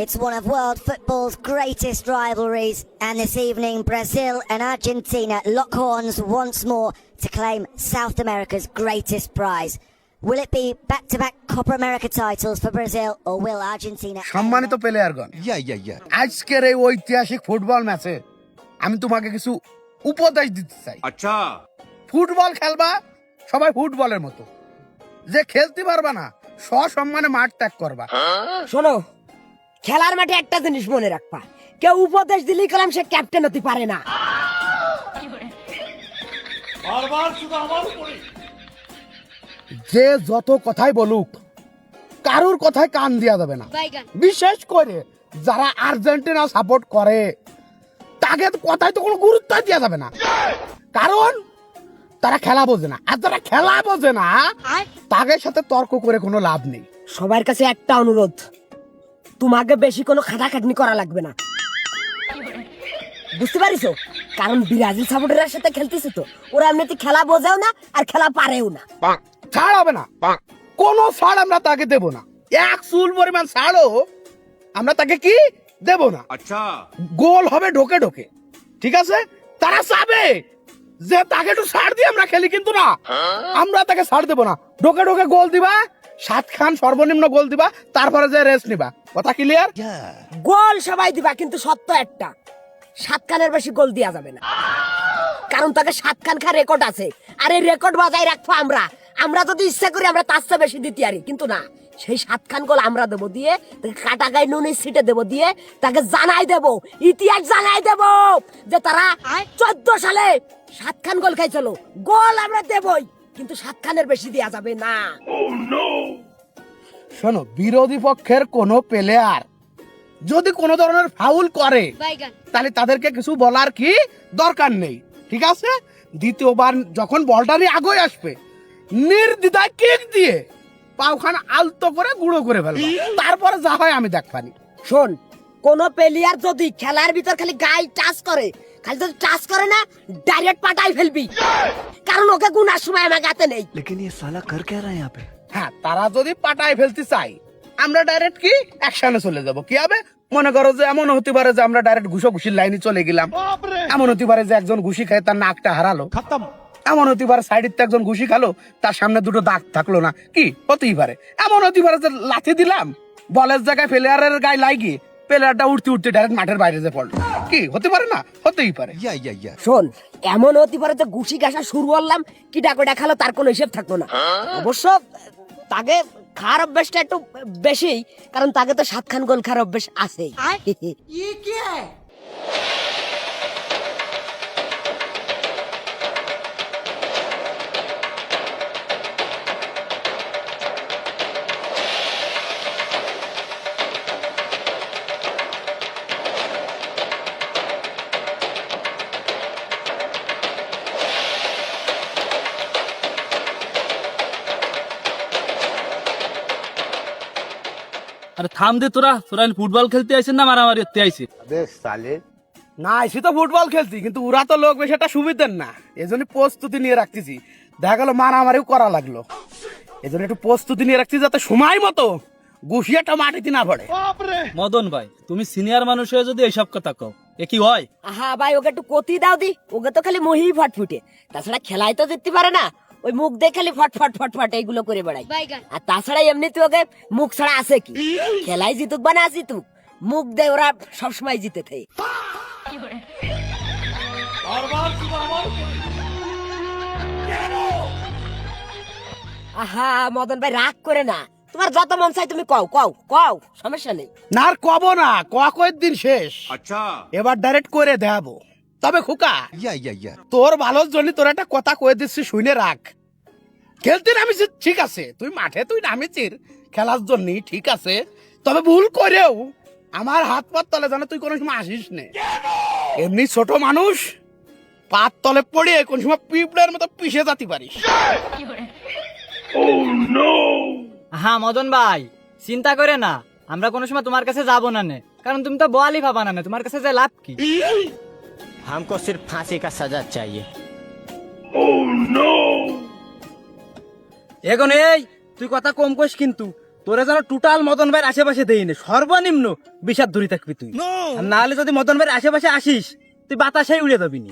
It's one of world football's greatest rivalries, and this evening Brazil and Argentina lock horns once more to claim South America's greatest prize. Will it be back-to-back Copa America titles for Brazil, or will Argentina... সম্মানিত প্লেয়ারগণ, আজকের এই ঐতিহাসিক football ম্যাচে আমি তোমাকে কিছু উপদেশ দিতে চাই। আচ্ছা, ফুটবল খেলবা সবাই ফুটবলের মতো, যে খেলতে পারবা না সসম্মানে মাঠ ত্যাগ করবা। শোনো, খেলার মাঠে একটা জিনিস মনে রাখবা, কেউ উপদেশ দিলেই কলাম সে ক্যাপ্টেন হতে পারে না। যে যত কথাই বলুক কারোর কথায় কান দেওয়া যাবে না, বিশেষ করে যারা আর্জেন্টিনা সাপোর্ট করে তাদের কথায় তো কোনো গুরুত্ব দেওয়া যাবে না, কারণ তারা খেলা বোঝে না। আর যারা খেলা বোঝে না তাদের সাথে তর্ক করে কোনো লাভ নেই। সবার কাছে একটা অনুরোধ, তোমাকে বেশি কোনো খাটাখাটনি করা লাগবে না, বুঝতে পারিছো? কারণ ব্রাজিল সাপোর্টারের সাথে খেলতেছে তো, ওরা এমনিতে খেলা বোঝেও না আর খেলা পারেও না। ছাড় হবে না, কোনো ছাড় আমরা তাকে দেব না, এক চুল পরিমাণ ছাড়ও আমরা তাকে কি দেব না। আচ্ছা, গোল হবে ঢোকে ঢোকে, ঠিক আছে? তারা চাবে যে তাকে একটু ছাড় দিয়ে আমরা খেলি, কিন্তু না, আমরা তাকে ছাড় দেব না। ঢোকে ঢোকে গোল দিবা, 7 খান সর্বনিম্ন গোল দিবা, তারপরে যে রেস্ট নিবা। কথা ক্লিয়ার? গোল সবাই দিবা, কিন্তু সত্য একটা, 7 খানের বেশি গোল দেওয়া যাবে না, কারণ তাকে 7 খান খা রেকর্ড আছে, আর এই রেকর্ড বজায় রাখবো আমরা। আমরা যদি ইচ্ছা করি আমরা তার চেয়ে বেশি দিতে পারি, কিন্তু না, সেই 7 খান গোল আমরা দেবো, দিয়ে তাকে কাটা গায়ে নুনের সিটে দেবো, দিয়ে তাকে জানাই দেবো, ইতিহাস জানাই দেবো যে তারা 14 সালে 7 খান গোল খাইছিল। গোল আমরা দেবই, কিন্তু 7 খানের বেশি দেওয়া যাবে না। শোনো, বিরোধী পক্ষের কোনো প্লেয়ার যদি কোনো ধরনের ফাউল করে তাহলে তাদেরকে কিছু বলার কি দরকার নেই, ঠিক আছে? দ্বিতীয়বার যখন বলটা নিয়ে আগে আসবে, নির্দ্বিধায় কিক দিয়ে পাওখান আলতো করে গুঁড়ো করে ফেলবে, তারপরে যা হয় আমি দেখবানি। শোন, কোন প্লেয়ার যদি খেলার ভিতর খালি গায়ে টাচ করে, খালি যদি টাচ করে না, ডাইরেক্ট পাটাই ফেলবি, কারণ ওকে গুনার সময় আমার গাতে নেই। लेकिन ये साला कर क्या रहा है यहाँ पे? হ্যাঁ, তারা যদি পাটায় ফেলতে চাই আমরা ডাইরেক্ট কি অ্যাকশনে চলে যাব। কি হবে? মনে করো যে এমন হতে পারে যে আমরা ডাইরেক্ট ঘুষোঘুষির লাইনে চলে গেলাম, এমন হতে পারে যে একজন ঘুষি খেয়ে তার নাকটা হারালো, এমন হতে পারে সাইডের তো একজন ঘুষি খালো, তার সামনে দুটো দাগ থাকলো না, কি হতেই পারে। এমন হতে পারে যে লাথি দিলাম, বলের জায়গায় প্লেয়ারের গায়ে লাগি, প্লেয়ারটা উঠতে উঠতে ডাইরেক্ট মাঠের বাইরে যে পড়লো, কি হতে পারে না? হতেই পারে। শোন, এমন হতে পারে যে ঘুষি ঘাসা শুরু করলাম, কি ডাকোটা খালো, তার কোনো হিসেব থাকলো না। অবশ্য তাকে খার অভ্যাসটা একটু বেশি, কারণ তাকে তো 7 খান গোল খার অভ্যাস আছেই। আরে থাম দে, তোরা ফুটবল খেলতে আইছিস না মারামারি করতে আইছিস? না, এসে তো ফুটবল খেলছি, কিন্তু ওরা তো লোক বেশি একটা সুবিধের না, এজন্য প্রস্তুতি নিয়ে রাখতেছি। দেখা গেল মারামারিও করা লাগলো, এজন্য একটু প্রস্তুতি নিয়ে রাখছি যাতে সময় মতো গুছিয়েটা মাটিতে না পড়ে। মদন ভাই, তুমি সিনিয়র মানুষ হয়ে যদি এইসব কথা কও, এ কি হয়? হ্যাঁ ভাই, ওকে একটু কতি দাও দি, ওকে তো খালি মহি ফটফুটে, তাছাড়া খেলায় তো জিততে পারে না, ওই মুখ দিয়ে খালি ফটফট ফটফট এইগুলো করে বেড়াই। আর তাছাড়া এমনিতে ওকে মুখ ছাড়া আছে কি, খেলায় জিতুক বা না জিতুক, মুখ দিয়ে ওরা সবসময় জিতে থাকে। আহা মদন ভাই, রাগ করে না, তোমার যত মন চাই তুমি কও কও কও, সমস্যা নেই। না আর কব না, কয়েক দিন শেষ, আচ্ছা, এবার ডাইরেক্ট করে দেখাবো। তবে খোকা, তোর ভালোর জন্য তোর একটা কথা কয়ে দিচ্ছি, শুনে রাখ। খেলতে নামিস ঠিক আছে, তুই মাঠে তুই নামিছিস খেলার জন্য, ঠিক আছে, তবে ভুল করেও আমার হাত পাত তলে জানে তুই কোনো সময় আসিস নে। এমনি ছোট মানুষ, পাত তলে পড়ে কোন সময় পিঁপড়ের মতো পিষে যেতে পারিস। হ্যাঁ মদন ভাই, চিন্তা করে না, আমরা কোনো সময় তোমার কাছে যাবো না নে, কারণ তুমি তো বোয়ালি ভাবা না, তোমার কাছে যে লাভ কি? हमको सिर्फ फांसी का सजा चाहिए। এখন এই তুই কথা কম কইস, কিন্তু তোরা যেন টোটাল মদন ভাইয়ের আশেপাশে দেই না, সর্বনিম্ন 20 হাত দূরে থাকবি তুই। আর না হলে যদি মদন ভাইয়ের আশেপাশে আসিস তুই বাতাসেই উড়ে যাবি নি।